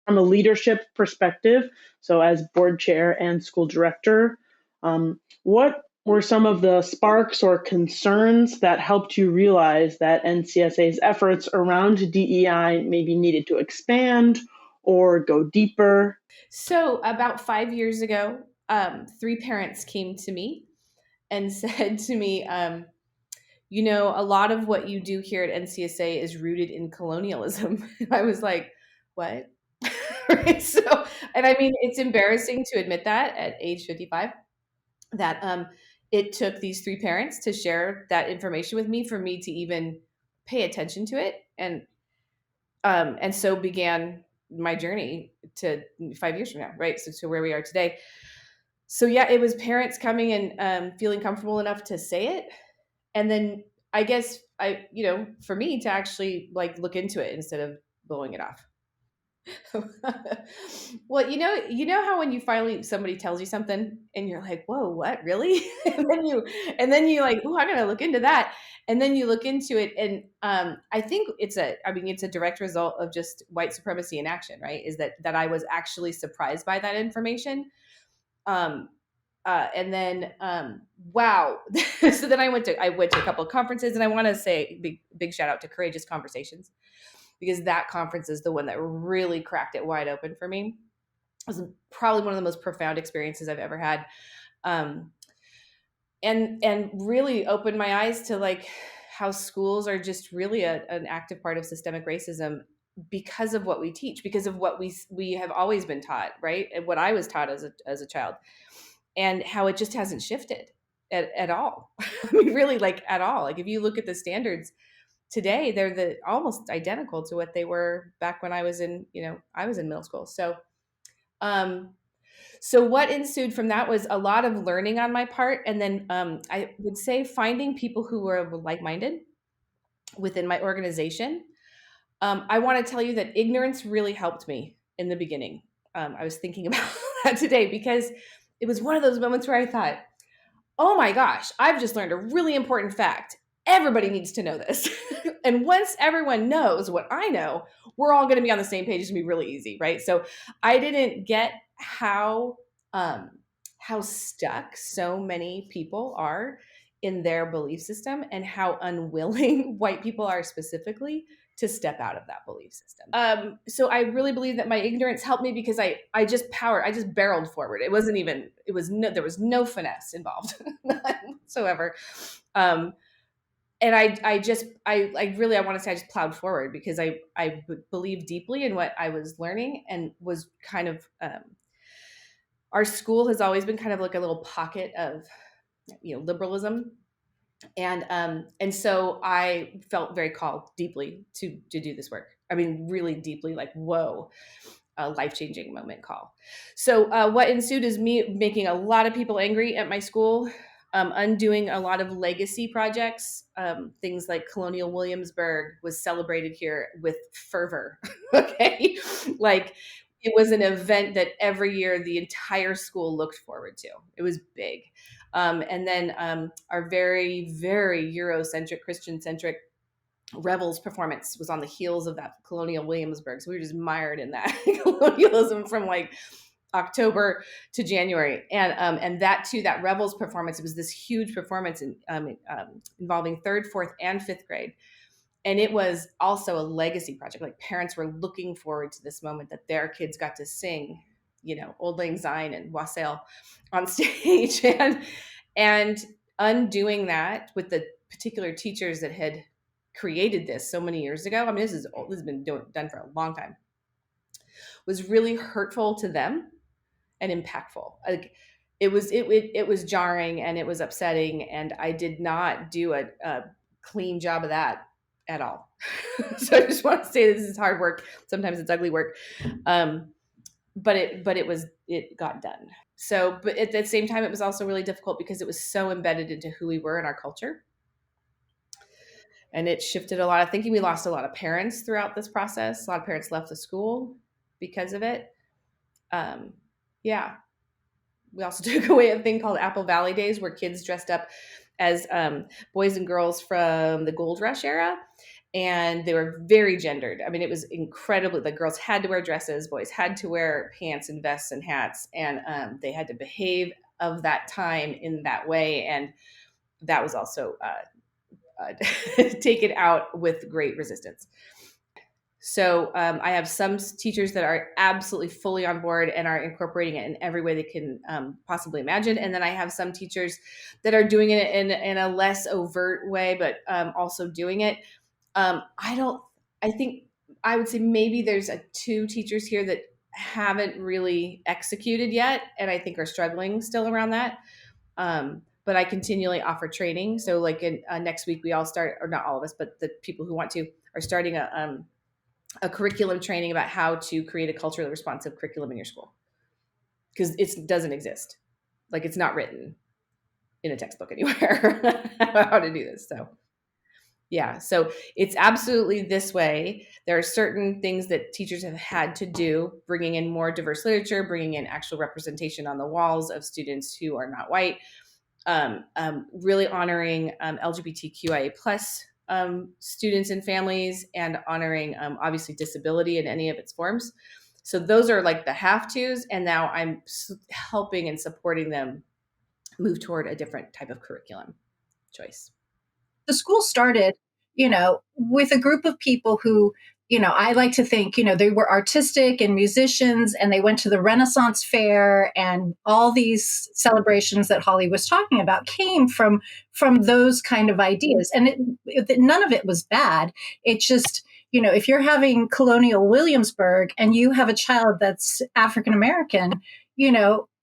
from a leadership perspective, so as board chair and school director, what were some of the sparks or concerns that helped you realize that NCSA's efforts around DEI maybe needed to expand or go deeper? So about 5 years ago, three parents came to me and said to me, a lot of what you do here at NCSA is rooted in colonialism. I was like, what? Right? So, and I mean, it's embarrassing to admit that at age 55, that it took these three parents to share that information with me for me to even pay attention to it. And so began my journey to 5 years from now, right? So to where we are today. So yeah, it was parents coming and feeling comfortable enough to say it, and then I guess for me to actually like look into it instead of blowing it off. Well, how when you finally somebody tells you something and you're like, "Whoa, what, really?" and then you like, "Oh, I'm gonna look into that," and then you look into it, and I think it's a direct result of just white supremacy in action, right? Is that I was actually surprised by that information. Um, and then wow. So then I went to a couple of conferences, and I want to say big shout out to Courageous Conversations, because that conference is the one that really cracked it wide open for me. It was probably one of the most profound experiences I've ever had, um, and really opened my eyes to like how schools are just really an active part of systemic racism, because of what we teach, because of what we have always been taught, right? And what I was taught as a child, and how it just hasn't shifted at all. I mean, really, like at all. Like if you look at the standards today, they're almost identical to what they were back when I was in middle school. Um, so what ensued from that was a lot of learning on my part, and then I would say finding people who were like-minded within my organization. I want to tell you that ignorance really helped me in the beginning. I was thinking about that today, because it was one of those moments where I thought, oh my gosh, I've just learned a really important fact. Everybody needs to know this. And once everyone knows what I know, we're all going to be on the same page. It's going to be really easy, right? So I didn't get um, how stuck so many people are in their belief system, and how unwilling white people are specifically to step out of that belief system. So I really believe that my ignorance helped me, because I just barreled forward. There was no finesse involved, none whatsoever. And I want to say I just plowed forward, because I believe deeply in what I was learning, and was kind of, our school has always been kind of like a little pocket of, liberalism. And so I felt very called deeply to do this work. I mean, really deeply, like, whoa, a life-changing moment call. So what ensued is me making a lot of people angry at my school, undoing a lot of legacy projects. Things like Colonial Williamsburg was celebrated here with fervor. Okay. Like, it was an event that every year the entire school looked forward to. It was big. And then our very, very Eurocentric, Christian-centric Rebels performance was on the heels of that Colonial Williamsburg. So we were just mired in that colonialism from like October to January. And that too, that Rebels performance, it was this huge performance involving third, fourth, and fifth grade. And it was also a legacy project. Like, parents were looking forward to this moment that their kids got to sing, Old Lang Syne and Wassail on stage. And undoing that with the particular teachers that had created this so many years ago. I mean, this has been done for a long time. Was really hurtful to them and impactful. Like, it was jarring, and it was upsetting, and I did not do a clean job of that at all. So I just want to say this is hard work. Sometimes it's ugly work. But it got done. So, but at the same time, it was also really difficult, because it was so embedded into who we were in our culture. And it shifted a lot of thinking. We lost a lot of parents throughout this process. A lot of parents left the school because of it. Yeah. We also took away a thing called Apple Valley Days, where kids dressed up as boys and girls from the gold rush era. and they were very gendered. I mean, it was incredibly, the girls had to wear dresses, boys had to wear pants and vests and hats, and they had to behave of that time in that way. And that was also taken out with great resistance. So I have some teachers that are absolutely fully on board and are incorporating it in every way they can possibly imagine. And then I have some teachers that are doing it in a less overt way, but also doing it. I think I would say maybe there's two teachers here that haven't really executed yet, and I think are struggling still around that. But I continually offer training. So like next week, we all start, or not all of us, but the people who want to are starting a curriculum training about how to create a culturally responsive curriculum in your school, because it doesn't exist. Like, it's not written in a textbook anywhere how to do this. So yeah, so it's absolutely this way. There are certain things that teachers have had to do, bringing in more diverse literature, bringing in actual representation on the walls of students who are not white, really honoring LGBTQIA plus students and families, and honoring obviously disability in any of its forms. So those are like the have-tos, and now I'm helping and supporting them move toward a different type of curriculum choice. The school started, with a group of people who, I like to think, they were artistic and musicians, and they went to the Renaissance Fair, and all these celebrations that Holly was talking about came from those kind of ideas. And none of it was bad. It just, if you're having Colonial Williamsburg and you have a child that's African American,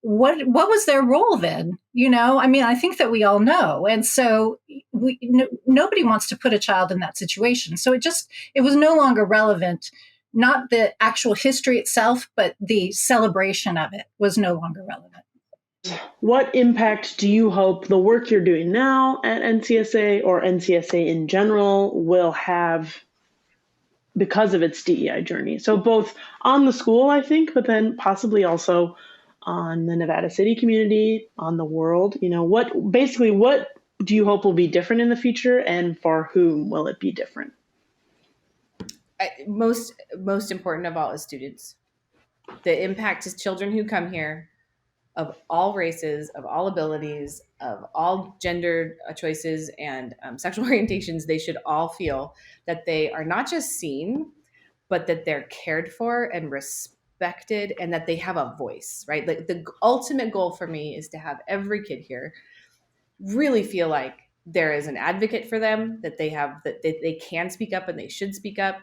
what was their role then? I mean, I think that we all know. And so nobody wants to put a child in that situation. So it was no longer relevant. Not the actual history itself, but the celebration of it was no longer relevant. What impact do you hope the work you're doing now at NCSA, or NCSA in general, will have because of its DEI journey? So both on the school, I think, but then possibly also on the Nevada City community, on the world. What do you hope will be different in the future, and for whom will it be different? Most important of all is students. The impact is children who come here, of all races, of all abilities, of all gender choices and sexual orientations. They should all feel that they are not just seen, but that they're cared for and respected, and that they have a voice, right? Like, the ultimate goal for me is to have every kid here really feel like there is an advocate for them, that they can speak up and they should speak up,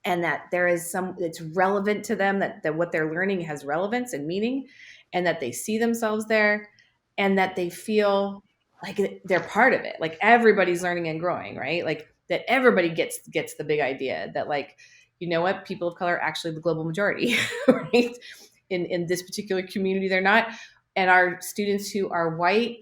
and that there is it's relevant to them, that what they're learning has relevance and meaning, and that they see themselves there, and that they feel like they're part of it. Like, everybody's learning and growing, right? Like, that everybody gets the big idea that, like, you know what, people of color are actually the global majority, right? In this particular community, they're not. And our students who are white,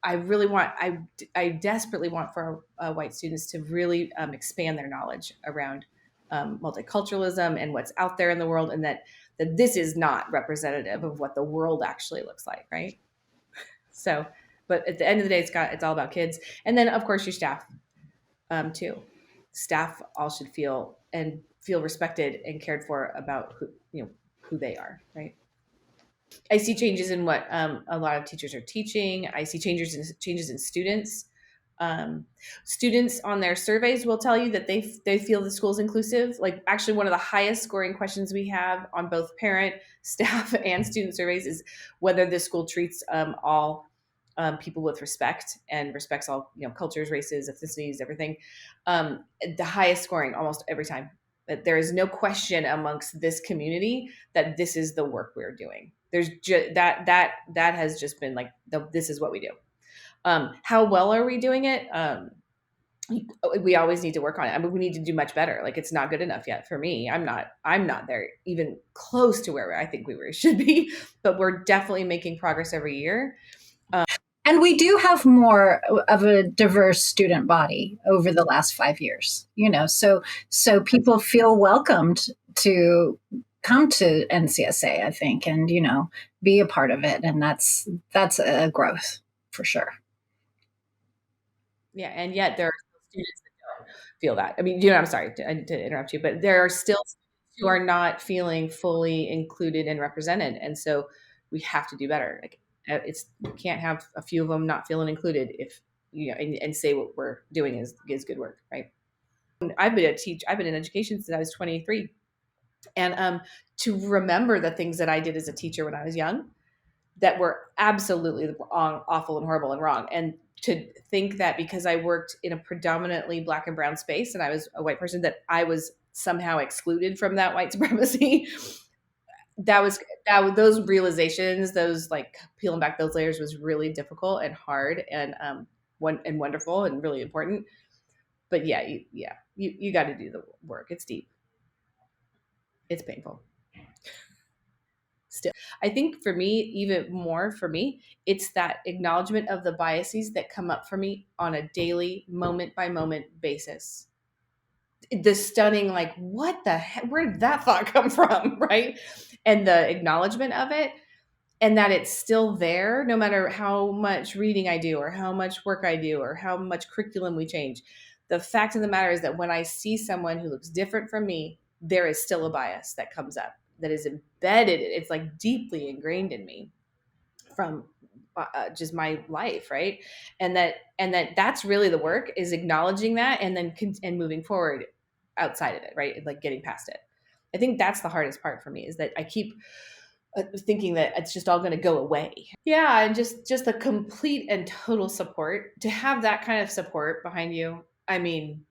I desperately want for white students to really expand their knowledge around multiculturalism and what's out there in the world, and that this is not representative of what the world actually looks like, right? So, but at the end of the day, it's all about kids, and then of course your staff too. Staff all should feel respected and cared for about who they are, right? I see changes in what a lot of teachers are teaching. I see changes in students. Students on their surveys will tell you that they feel the school's inclusive. Like, actually, one of the highest scoring questions we have on both parent, staff, and student surveys is whether the school treats all people with respect, and respects all cultures, races, ethnicities, everything. The highest scoring almost every time. That there is no question amongst this community that this is the work we're doing. There's that has just been like this is what we do. How well are we doing it? We always need to work on it. I mean, we need to do much better. Like, it's not good enough yet for me. I'm not there even close to where I think we should be, but we're definitely making progress every year. And we do have more of a diverse student body over the last 5 years, so people feel welcomed to come to NCSA, I think, and, be a part of it. And that's a growth for sure. Yeah. And yet there are students that don't. feel that. I mean, I'm sorry to interrupt you, but there are still who are not feeling fully included and represented. And so we have to do better. Like you can't have a few of them not feeling included if, and say what we're doing is good work. Right. I've been in education since I was 23. And to remember the things that I did as a teacher when I was young that were absolutely wrong, awful and horrible and wrong. And to think that because I worked in a predominantly Black and brown space and I was a white person, that I was somehow excluded from that white supremacy. Those realizations, those like peeling back those layers was really difficult and hard and wonderful and really important. But you got to do the work. It's deep. It's painful. Still, I think for me, even more for me, it's that acknowledgement of the biases that come up for me on a daily, moment by moment basis. The stunning, like, what the heck, where did that thought come from? Right. And the acknowledgement of it, and that it's still there no matter how much reading I do or how much work I do or how much curriculum we change. The fact of the matter is that when I see someone who looks different from me, there is still a bias that comes up that is embedded. It's like deeply ingrained in me from just my life. Right. And that's really the work, is acknowledging that and then and moving forward outside of it. Right. Like getting past it. I think that's the hardest part for me, is that I keep thinking that it's just all going to go away. Yeah. And just the complete and total support, to have that kind of support behind you. I mean,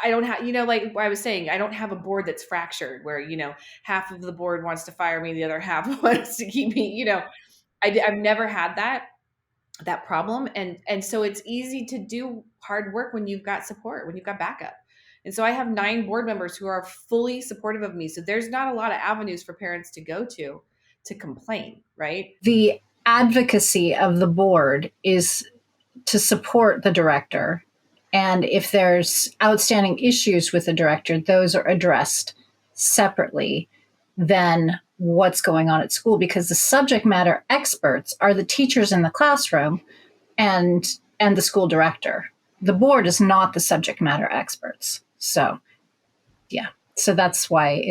I don't have, like I was saying, I don't have a board that's fractured where, half of the board wants to fire me, the other half wants to keep me, I've never had that problem. And so it's easy to do hard work when you've got support, when you've got backup. And so I have 9 board members who are fully supportive of me. So there's not a lot of avenues for parents to go to complain, right? The advocacy of the board is to support the director. And if there's outstanding issues with the director, those are addressed separately than what's going on at school, because the subject matter experts are the teachers in the classroom and the school director. The board is not the subject matter experts. So, yeah. So that's why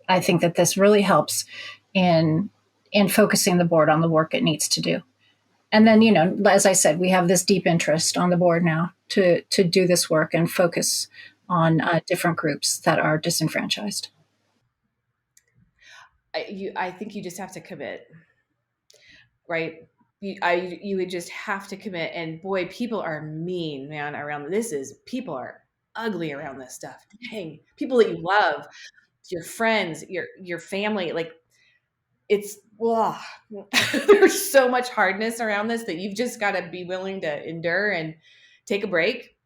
I think that this really helps in focusing the board on the work it needs to do. And then, as I said, we have this deep interest on the board now to do this work and focus on different groups that are disenfranchised. I think you just have to commit, right? You would just have to commit. And boy, people are mean, man, around people are ugly around this stuff. Dang, people that you love, your friends, your family, like there's so much hardness around this that you've just got to be willing to endure and take a break